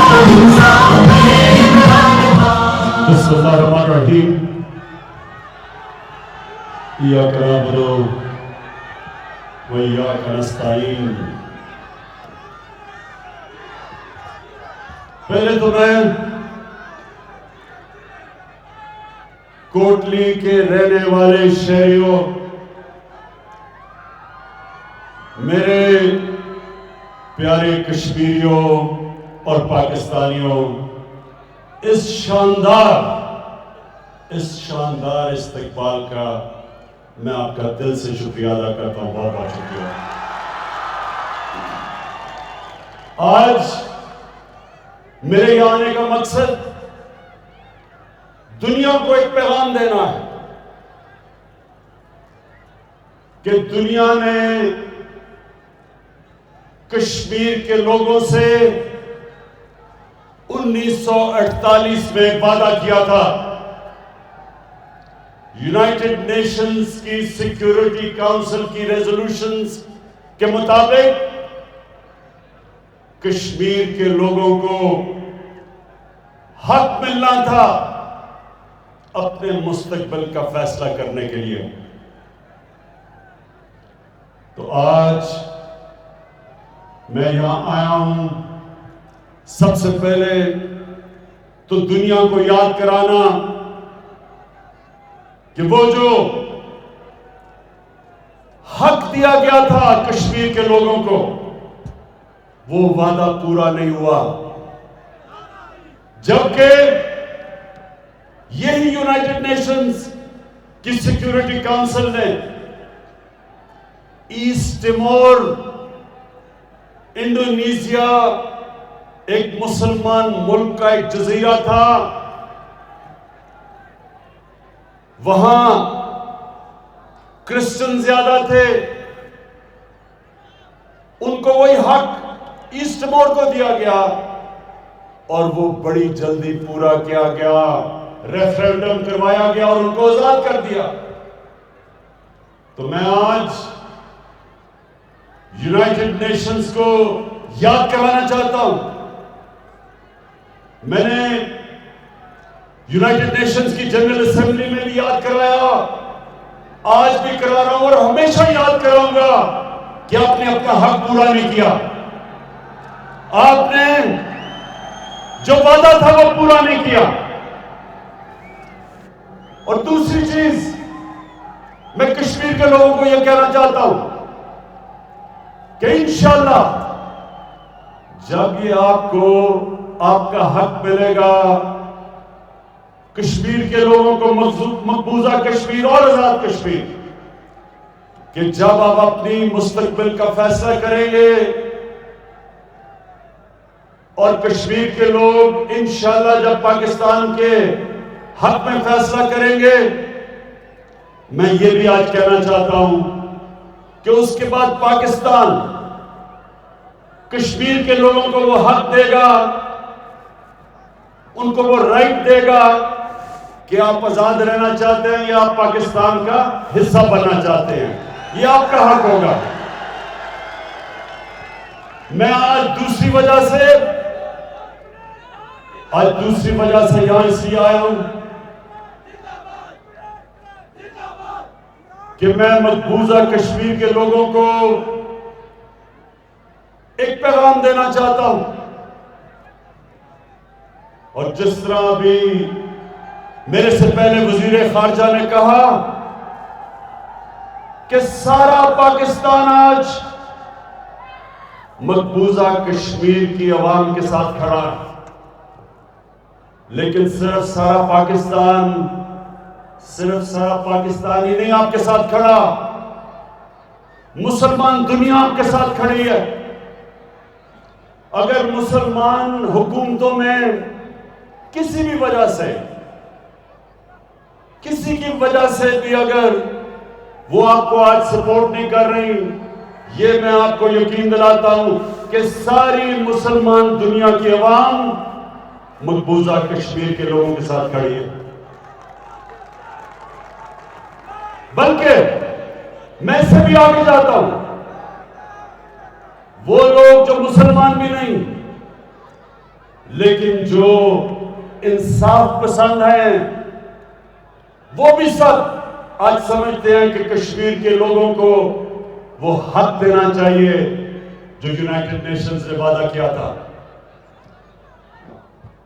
بسم اللہ الرحمن الرحیم ایاک نعبد و ایاک نستعین۔ پہلے تو میں کوٹلی کے رہنے والے شہریوں، میرے پیارے کشمیریوں اور پاکستانیوں، اس شاندار استقبال کا میں آپ کا دل سے شکریہ ادا کرتا ہوں۔ بہت بہت شکریہ۔ آج میرے یہاں آنے کا مقصد دنیا کو ایک پیغام دینا ہے کہ دنیا نے کشمیر کے لوگوں سے 1948 میں وعدہ کیا تھا، یونائٹڈ نیشنز کی سیکیورٹی کونسل کی ریزولوشنز کے مطابق کشمیر کے لوگوں کو حق ملنا تھا اپنے مستقبل کا فیصلہ کرنے کے لیے۔ تو آج میں یہاں آیا ہوں سب سے پہلے تو دنیا کو یاد کرانا کہ وہ جو حق دیا گیا تھا کشمیر کے لوگوں کو، وہ وعدہ پورا نہیں ہوا، جبکہ یہی یونائٹڈ نیشنز کی سیکیورٹی کونسل نے ایسٹ ٹیمور، انڈونیشیا، ایک مسلمان ملک کا ایک جزیرہ تھا، وہاں کرسچن زیادہ تھے، ان کو وہی حق ایسٹ ٹیمور کو دیا گیا اور وہ بڑی جلدی پورا کیا گیا، ریفرینڈم کروایا گیا اور ان کو آزاد کر دیا۔ تو میں آج یونائٹڈ نیشنز کو یاد کرانا چاہتا ہوں۔ میں نے یونائٹڈ نیشنز کی جنرل اسمبلی میں بھی یاد کروایا، آج بھی کرا رہا ہوں اور ہمیشہ یاد کراؤں گا کہ آپ نے اپنا حق پورا نہیں کیا، آپ نے جو وعدہ تھا وہ پورا نہیں کیا۔ اور دوسری چیز میں کشمیر کے لوگوں کو یہ کہنا چاہتا ہوں کہ انشاءاللہ جب یہ آپ کو آپ کا حق ملے گا، کشمیر کے لوگوں کو مقبوضہ کشمیر اور آزاد کشمیر، کہ جب آپ اپنی مستقبل کا فیصلہ کریں گے اور کشمیر کے لوگ انشاءاللہ جب پاکستان کے حق میں فیصلہ کریں گے، میں یہ بھی آج کہنا چاہتا ہوں کہ اس کے بعد پاکستان کشمیر کے لوگوں کو وہ حق دے گا، ان کو وہ رائٹ دے گا کہ آپ آزاد رہنا چاہتے ہیں یا آپ پاکستان کا حصہ بننا چاہتے ہیں، یہ آپ کا حق ہوگا۔ میں آج دوسری وجہ سے یہاں اس لیے آیا ہوں کہ میں مقبوضہ کشمیر کے لوگوں کو ایک پیغام دینا چاہتا ہوں، اور جس طرح بھی میرے سے پہلے وزیر خارجہ نے کہا کہ سارا پاکستان آج مقبوضہ کشمیر کی عوام کے ساتھ کھڑا ہے، لیکن صرف سارا پاکستان ہی نہیں آپ کے ساتھ کھڑا، مسلمان دنیا آپ کے ساتھ کھڑی ہے۔ اگر مسلمان حکومتوں میں کسی بھی وجہ سے، کسی کی وجہ سے بھی اگر وہ آپ کو آج سپورٹ نہیں کر رہی، یہ میں آپ کو یقین دلاتا ہوں کہ ساری مسلمان دنیا کی عوام مقبوضہ کشمیر کے لوگوں کے ساتھ کھڑی ہے۔ بلکہ میں اس سے بھی آگے جاتا ہوں، وہ لوگ جو مسلمان بھی نہیں، لیکن جو انصاف پسند ہیں وہ بھی سب آج سمجھتے ہیں کہ کشمیر کے لوگوں کو وہ حق دینا چاہیے جو یونائٹڈ نیشنز نے وعدہ کیا تھا۔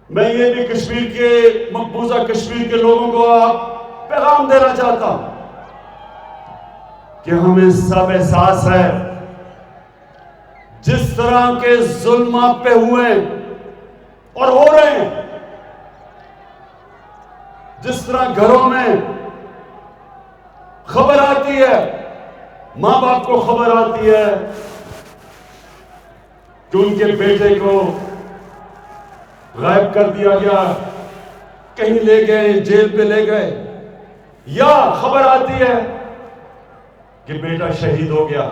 میں یہ بھی کشمیر کے مقبوضہ کشمیر کے لوگوں کو پیغام دینا چاہتا ہوں کہ ہمیں سب احساس ہے جس طرح کے ظلم آپ پہ ہوئے اور ہو رہے ہیں، جس طرح گھروں میں خبر آتی ہے، ماں باپ کو خبر آتی ہے کہ ان کے بیٹے کو غائب کر دیا گیا، کہیں لے گئے، جیل پہ لے گئے، یا خبر آتی ہے کہ بیٹا شہید ہو گیا۔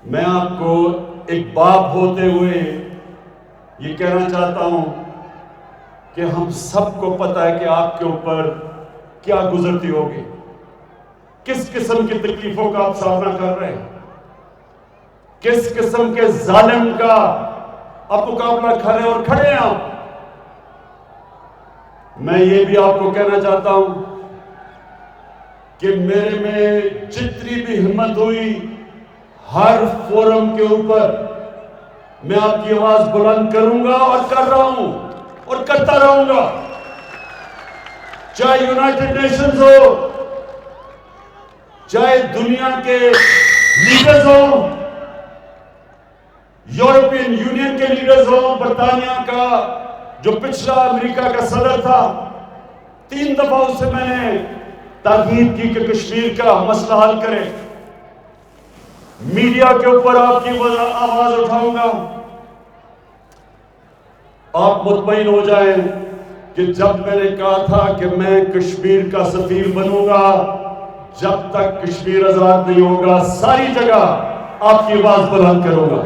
میں آپ کو ایک باپ ہوتے ہوئے یہ کہنا چاہتا ہوں کہ ہم سب کو پتہ ہے کہ آپ کے اوپر کیا گزرتی ہوگی، کس قسم کی تکلیفوں کا آپ سامنا کر رہے ہیں، کس قسم کے ظالم کا آپ مقابلہ کر رہے ہیں اور کھڑے ہیں آپ۔ میں یہ بھی آپ کو کہنا چاہتا ہوں کہ میرے میں جتنی بھی ہمت ہوئی، ہر فورم کے اوپر میں آپ کی آواز بلند کروں گا اور کر رہا ہوں اور کرتا رہوں گا، چاہے یونائٹڈ نیشنز ہو، چاہے دنیا کے لیڈرز ہوں، یورپین یونین کے لیڈرز ہوں، برطانیہ کا جو پچھلا امریکہ کا صدر تھا، 3 دفعہ اس سے میں نے تاکید کی کہ کشمیر کا مسئلہ حل کرے۔ میڈیا کے اوپر آپ کی آواز اٹھاؤں گا۔ آپ مطمئن ہو جائیں کہ جب میں نے کہا تھا کہ میں کشمیر کا سفیر بنوں گا، جب تک کشمیر آزاد نہیں ہوگا ساری جگہ آپ کی آواز بلند کروں گا۔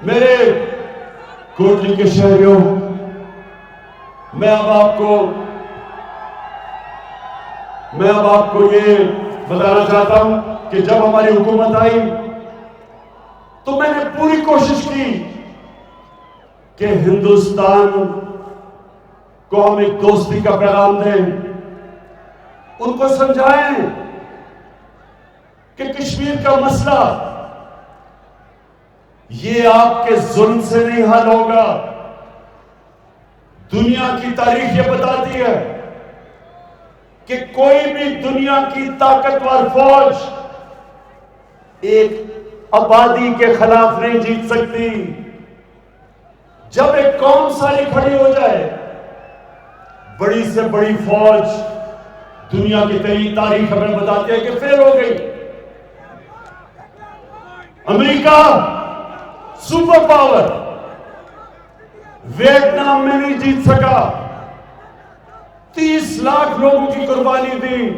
میرے کوٹلی کے شہریوں، میں اب آپ کو یہ بتانا چاہتا ہوں کہ جب ہماری حکومت آئی تو میں نے پوری کوشش کی کہ ہندوستان کو ہم ایک دوستی کا پیغام دیں، ان کو سمجھائیں کہ کشمیر کا مسئلہ یہ آپ کے ظلم سے نہیں حل ہوگا۔ دنیا کی تاریخ یہ بتاتی ہے کہ کوئی بھی دنیا کی طاقتور فوج ایک آبادی کے خلاف نہیں جیت سکتی۔ جب ایک قوم ساری کھڑی ہو جائے، بڑی سے بڑی فوج دنیا کی تاریخ ہمیں بتاتی ہے کہ فیل ہو گئی۔ امریکہ سپر پاور ویتنام میں نہیں جیت سکا، 30 لاکھ لوگوں کی قربانی دی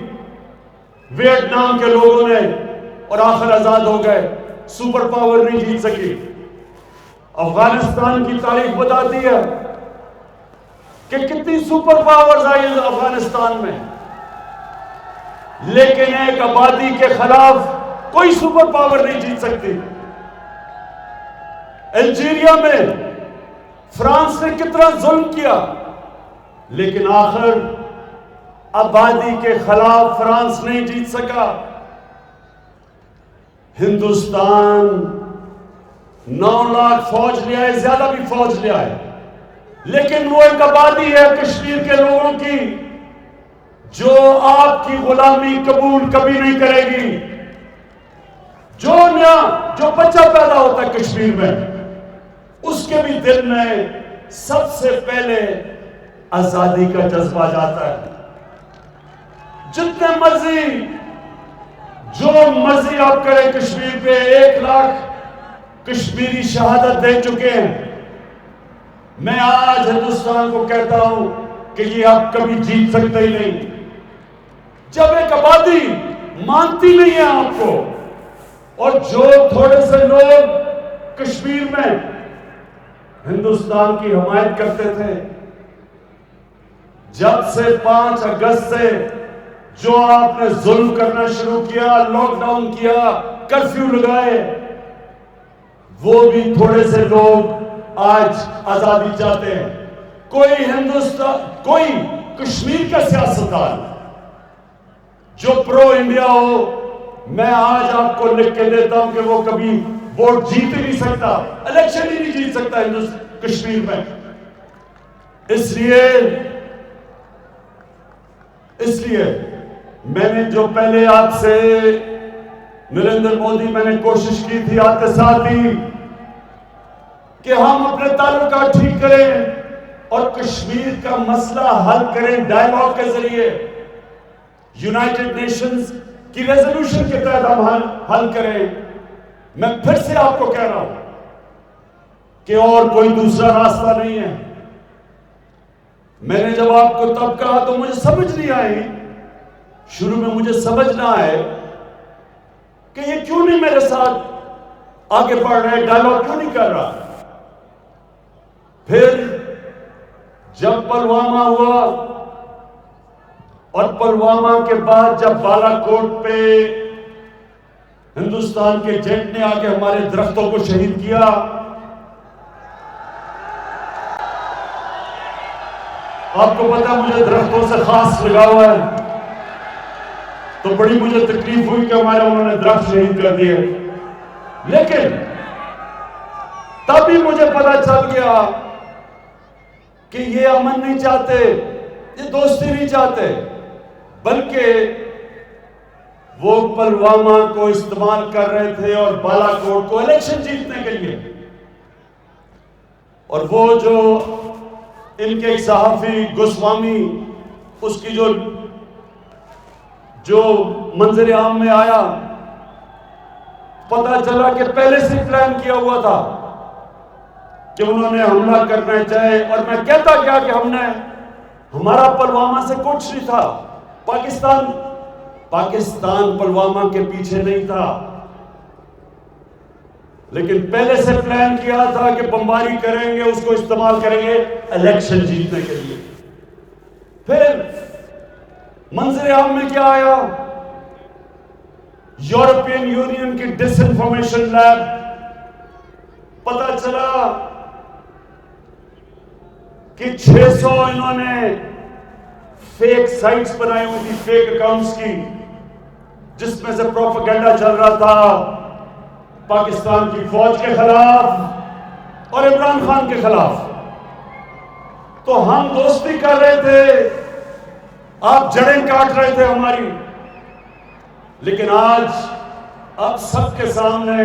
ویتنام کے لوگوں نے اور آخر آزاد ہو گئے۔ سپر پاور نہیں جیت سکی۔ افغانستان کی تاریخ بتاتی ہے کہ کتنی سپر پاورز آئی افغانستان میں، لیکن ایک آبادی کے خلاف کوئی سپر پاور نہیں جیت سکتی۔ الجیریا میں فرانس نے کتنا ظلم کیا، لیکن آخر آبادی کے خلاف فرانس نہیں جیت سکا۔ ہندوستان 9 لاکھ فوج لے آئے، زیادہ بھی فوج لے آئے، لیکن وہ ایک آبادی ہے کشمیر کے لوگوں کی جو آپ کی غلامی قبول کبھی نہیں کرے گی۔ جو بچہ پیدا ہوتا ہے کشمیر میں، اس کے بھی دل میں سب سے پہلے آزادی کا جذبہ جاتا ہے۔ جتنے مرضی جو مرضی آپ کریں کشمیر پہ، 1 لاکھ کشمیری شہادت دے چکے ہیں۔ میں آج ہندوستان کو کہتا ہوں کہ یہ آپ کبھی جیت سکتے ہی نہیں۔ جب ایک آبادی مانتی نہیں ہے آپ کو، اور جو تھوڑے سے لوگ کشمیر میں ہندوستان کی حمایت کرتے تھے، جب سے 5 اگست سے جو آپ نے ظلم کرنا شروع کیا، لاک ڈاؤن کیا، کرفیو لگائے، وہ بھی تھوڑے سے لوگ آج آزادی چاہتے ہیں۔ کوئی کشمیر کا سیاستدان جو پرو انڈیا ہو، میں آج آپ کو لکھ کے دیتا ہوں کہ وہ کبھی ووٹ جیت ہی نہیں سکتا، الیکشن ہی نہیں جیت سکتا کشمیر میں۔ اس لیے میں نے جو پہلے آپ سے نریندر مودی میں نے کوشش کی تھی آتے ساتھ ہی کہ ہم اپنے تعلقات ٹھیک کریں اور کشمیر کا مسئلہ حل کریں ڈائیلاگ کے ذریعے، یونائٹڈ نیشنز کی ریزولوشن کے تحت ہم حل کریں۔ میں پھر سے آپ کو کہہ رہا ہوں کہ اور کوئی دوسرا راستہ نہیں ہے۔ میں نے جب آپ کو تب کہا تو مجھے سمجھ نہیں آئی، شروع میں مجھے سمجھ نہ آئے کہ یہ کیوں نہیں میرے ساتھ آگے بڑھ رہے، ڈائیلاگ کیوں نہیں کر رہا۔ پھر جب پلوامہ ہوا اور پلوامہ کے بعد جب بالا کوٹ پہ ہندوستان کے جیٹ نے آ کے ہمارے درختوں کو شہید کیا، آپ کو پتا مجھے درختوں سے خاص لگا ہوا ہے، تو بڑی مجھے تکلیف ہوئی کہ ہمارے انہوں نے درخت شہید کر دیے، لیکن تبھی مجھے پتا چل گیا کہ یہ امن نہیں چاہتے، یہ دوستی نہیں چاہتے، بلکہ وہ پلوامہ کو استعمال کر رہے تھے اور بالا کوٹ کو الیکشن جیتنے کے لیے۔ اور وہ جو ان کے ایک صحافی گوسوامی، اس کی جو منظر عام میں آیا، پتا چلا کہ پہلے سے پلان کیا ہوا تھا کہ انہوں نے حملہ کرنا چاہے، اور میں کہتا کیا کہ ہمارا پلوامہ سے کچھ نہیں تھا، پاکستان پلوامہ کے پیچھے نہیں تھا، لیکن پہلے سے پلان کیا تھا کہ بمباری کریں گے، اس کو استعمال کریں گے الیکشن جیتنے کے لیے۔ پھر منظر عام میں کیا آیا؟ یورپین یونین کی ڈس انفارمیشن لیب، پتا چلا کہ 600 انہوں نے فیک سائٹس بنائی ہوئی تھی، فیک اکاؤنٹس کی، جس میں سے پروپیگنڈا چل رہا تھا پاکستان کی فوج کے خلاف اور عمران خان کے خلاف۔ تو ہم دوستی کر رہے تھے، آپ جڑیں کاٹ رہے تھے ہماری، لیکن آج اب سب کے سامنے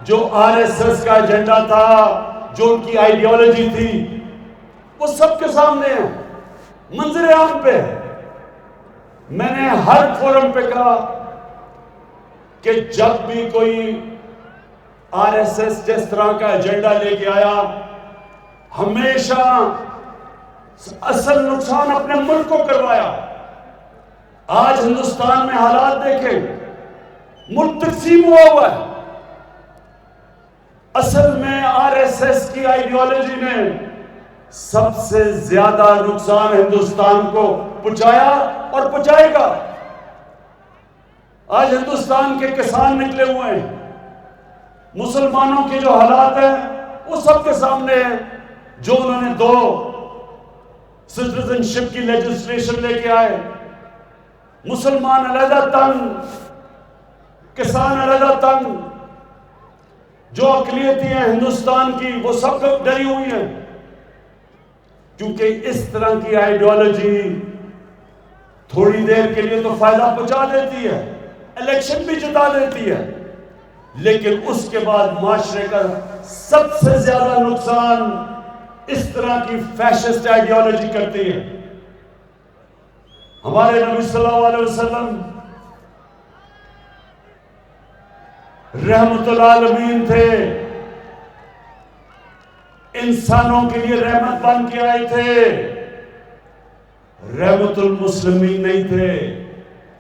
جو RSS کا ایجنڈا تھا، جو ان کی آئیڈیالوجی تھی، وہ سب کے سامنے ہے، منظر عام پہ۔ میں نے ہر فورم پہ کہا کہ جب بھی کوئی RSS جس طرح کا ایجنڈا لے کے آیا، ہمیشہ اصل نقصان اپنے ملک کو کروایا۔ آج ہندوستان میں حالات دیکھیں، ملک تقسیم ہوا ہے۔ اصل میں RSS کی آئیڈیالوجی نے سب سے زیادہ نقصان ہندوستان کو پہنچایا اور پہنچائے گا۔ آج ہندوستان کے کسان نکلے ہوئے ہیں، مسلمانوں کے جو حالات ہیں وہ سب کے سامنے ہیں، جو انہوں نے 2 سٹیزن شپ کی لیجسلیشن لے کے آئے، مسلمان علیحدہ تنگ، کسان علیحدہ تنگ، جو اقلیتیں ہیں ہندوستان کی وہ سب لوگ ڈری ہوئی ہیں، کیونکہ اس طرح کی آئیڈیالوجی تھوڑی دیر کے لیے تو فائدہ پہنچا دیتی ہے، الیکشن بھی جتا دیتی ہے، لیکن اس کے بعد معاشرے کا سب سے زیادہ نقصان اس طرح کی فیشسٹ آئیڈیالوجی کرتی ہے۔ ہمارے نبی صلی اللہ علیہ وسلم رحمت العالمین تھے، انسانوں کے لیے رحمت بن کے آئے تھے، رحمت المسلمین نہیں تھے،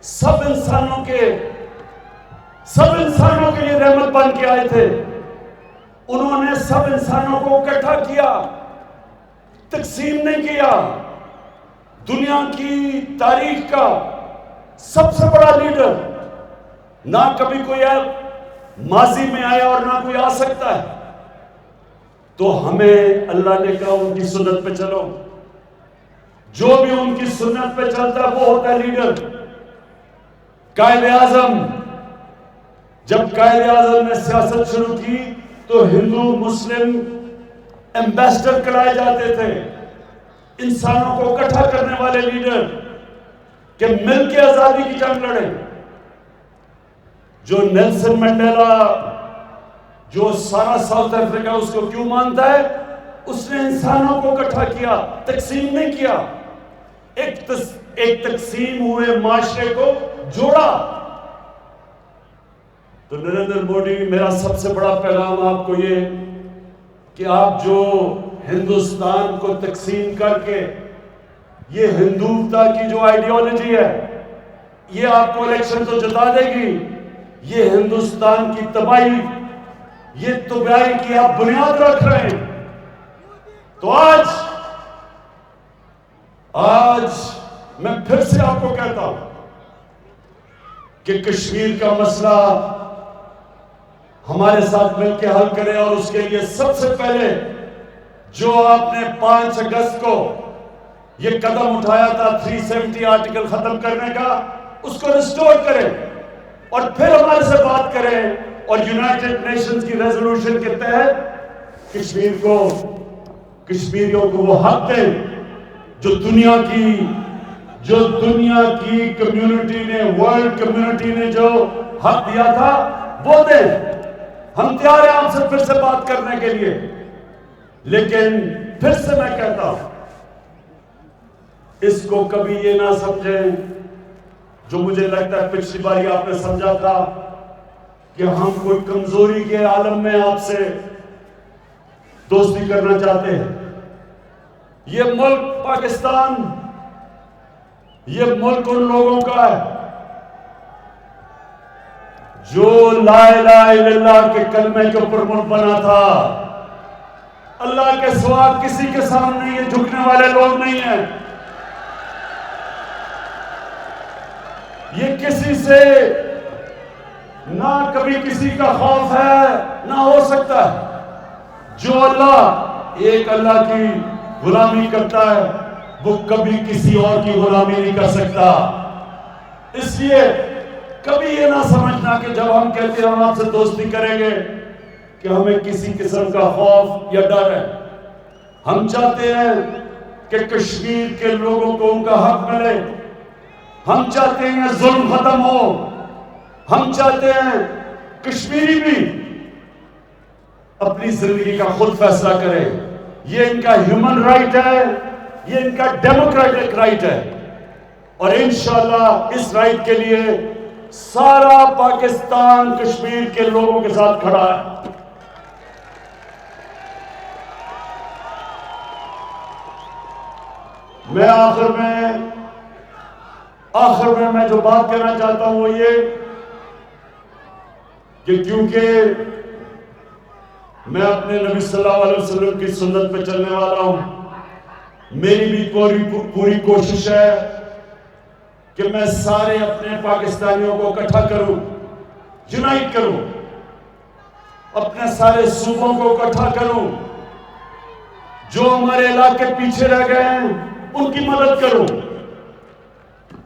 سب انسانوں کے لیے رحمت بن کے آئے تھے۔ انہوں نے سب انسانوں کو اکٹھا کیا، تقسیم نہیں کیا۔ دنیا کی تاریخ کا سب سے بڑا لیڈر نہ کبھی کوئی ماضی میں آیا اور نہ کوئی آ سکتا ہے. تو ہمیں اللہ نے کہا ان کی سنت پہ چلو. جو بھی ان کی سنت پہ چلتا ہے وہ ہوتا ہے لیڈر. قائد اعظم، جب قائد اعظم نے سیاست شروع کی تو ہندو مسلم ایمبیسڈر کلائے جاتے تھے، انسانوں کو اکٹھا کرنے والے لیڈر کہ مل کے آزادی کی جنگ لڑیں. جو نیلسن منڈیلا، جو سارا ساؤتھ افریقہ اس کو کیوں مانتا ہے؟ اس نے انسانوں کو اکٹھا کیا، تقسیم نہیں کیا. ایک تقسیم ہوئے معاشرے کو جوڑا. تو نریندر مودی، میرا سب سے بڑا پیغام آپ کو یہ کہ آپ جو ہندوستان کو تقسیم کر کے یہ ہندوتا کی جو آئیڈیالوجی ہے یہ آپ کو الیکشن تو جتا دے گی، یہ ہندوستان کی تباہی، یہ تباہی کی آپ بنیاد رکھ رہے ہیں. تو آج میں پھر سے آپ کو کہتا ہوں کہ کشمیر کا مسئلہ ہمارے ساتھ مل کے حل کریں. اور اس کے لیے سب سے پہلے جو آپ نے 5 اگست کو یہ قدم اٹھایا تھا 370 آرٹیکل ختم کرنے کا، اس کو ریسٹور کریں اور پھر ہمارے سے بات کریں اور یونائٹڈ نیشنز کی ریزولوشن کے تحت کشمیریوں کو وہ حق دیں جو دنیا کی کمیونٹی نے، ورلڈ کمیونٹی نے جو حق دیا تھا وہ دیں. ہم تیار ہیں آپ سے پھر سے بات کرنے کے لیے. لیکن پھر سے میں کہتا ہوں، اس کو کبھی یہ نہ سمجھیں جو مجھے لگتا ہے پچھلی باری آپ نے سمجھا تھا کہ ہم کوئی کمزوری کے عالم میں آپ سے دوستی کرنا چاہتے ہیں. یہ ملک پاکستان، یہ ملک ان لوگوں کا ہے جو لا الہ الا اللہ کے کلمے کے اوپر ملک بنا تھا. اللہ کے سوا کسی کے سامنے یہ جھکنے والے لوگ نہیں ہیں. یہ کسی سے نہ کبھی کسی کا خوف ہے نہ ہو سکتا ہے. جو ایک اللہ کی غلامی کرتا ہے وہ کبھی کسی اور کی غلامی نہیں کر سکتا. اس لیے کبھی یہ نہ سمجھنا کہ جب ہم کہتے ہیں ہم آپ سے دوستی کریں گے کہ ہمیں کسی قسم کا خوف یا ڈر ہے. ہم چاہتے ہیں کہ کشمیر کے لوگوں کو ان کا حق ملے. ہم چاہتے ہیں ظلم ختم ہو. ہم چاہتے ہیں کشمیری بھی اپنی زندگی کا خود فیصلہ کرے. یہ ان کا ہیومن رائٹ ہے، یہ ان کا ڈیموکریٹک رائٹ ہے. اور انشاءاللہ اس رائٹ کے لیے سارا پاکستان کشمیر کے لوگوں کے ساتھ کھڑا ہے. میں آخر میں جو بات کہنا چاہتا ہوں وہ یہ کہ کیونکہ میں اپنے نبی صلی اللہ علیہ وسلم کی سنت پہ چلنے والا ہوں، میری بھی پوری کوشش ہے کہ میں سارے اپنے پاکستانیوں کو اکٹھا کروں، یونائٹ کروں، اپنے سارے صوبوں کو اکٹھا کروں. جو ہمارے علاقے پیچھے رہ گئے ہیں ان کی مدد کروں.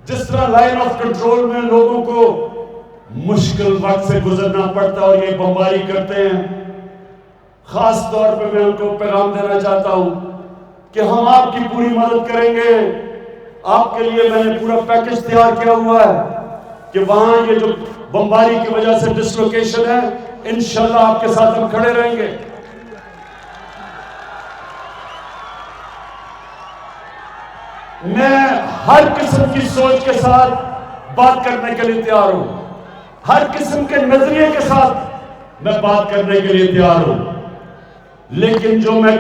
جس طرح لائن آف کنٹرول میں لوگوں کو مشکل وقت سے گزرنا پڑتا اور یہ بمباری کرتے ہیں، خاص طور پہ میں ان کو پیغام دینا چاہتا ہوں کہ ہم آپ کی پوری مدد کریں گے. آپ کے لیے میں نے پورا پیکج تیار کیا ہوا ہے کہ وہاں یہ جو بمباری کی وجہ سے ڈسلوکیشن ہے انشاءاللہ آپ کے ساتھ ہم کھڑے رہیں گے. میں ہر قسم کی سوچ کے ساتھ بات کرنے کے لیے تیار ہوں، ہر قسم کے نظریے کے ساتھ میں بات کرنے کے لیے تیار ہوں. لیکن جو میں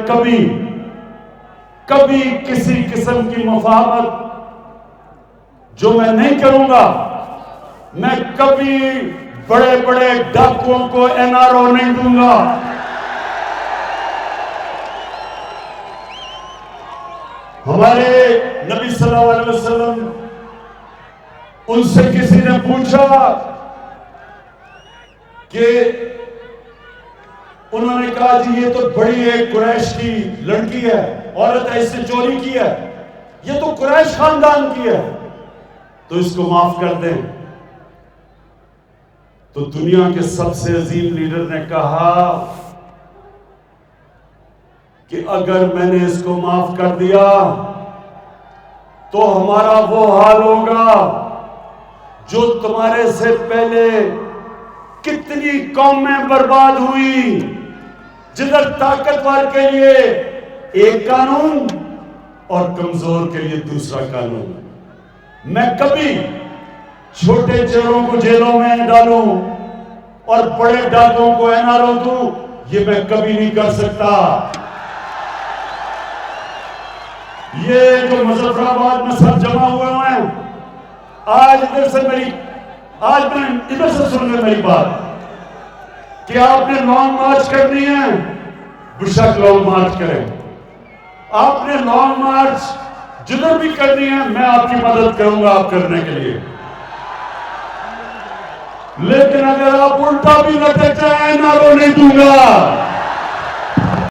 کبھی کسی قسم کی مفاہمت جو میں نہیں کروں گا، میں کبھی بڑے بڑے ڈاکوؤں کو NRO نہیں دوں گا. ہمارے نبی صلی اللہ علیہ وسلم، ان سے کسی نے پوچھا کہ انہوں نے کہا جی یہ تو بڑی ایک قریش کی لڑکی ہے، عورت ہے، اس سے چوری کی ہے، یہ تو قریش خاندان کی ہے، تو اس کو معاف کر دیں۔ تو دنیا کے سب سے عظیم لیڈر نے کہا کہ اگر میں نے اس کو معاف کر دیا تو ہمارا وہ حال ہوگا جو تمہارے سے پہلے کتنی قومیں برباد ہوئی، جدھر طاقتور کے لیے ایک قانون اور کمزور کے لیے دوسرا قانون۔ میں کبھی چھوٹے چوروں کو جیلوں میں ڈالوں اور بڑے ڈاکوں کو این آر او دوں، یہ میں کبھی نہیں کر سکتا۔ یہ جو مظفر آباد میں سب جمع ہوئے ہیں، آج میں ادھر سے سن لیں میری بات کہ آپ نے لانگ مارچ کرنی ہے، بشک لانگ مارچ کریں۔ آپ نے لانگ مارچ جدھر بھی کرنی ہے، میں آپ کی مدد کروں گا آپ کرنے کے لیے۔ لیکن اگر آپ الٹا بھی لٹک جائیں، نعرہ نہیں دوں گا۔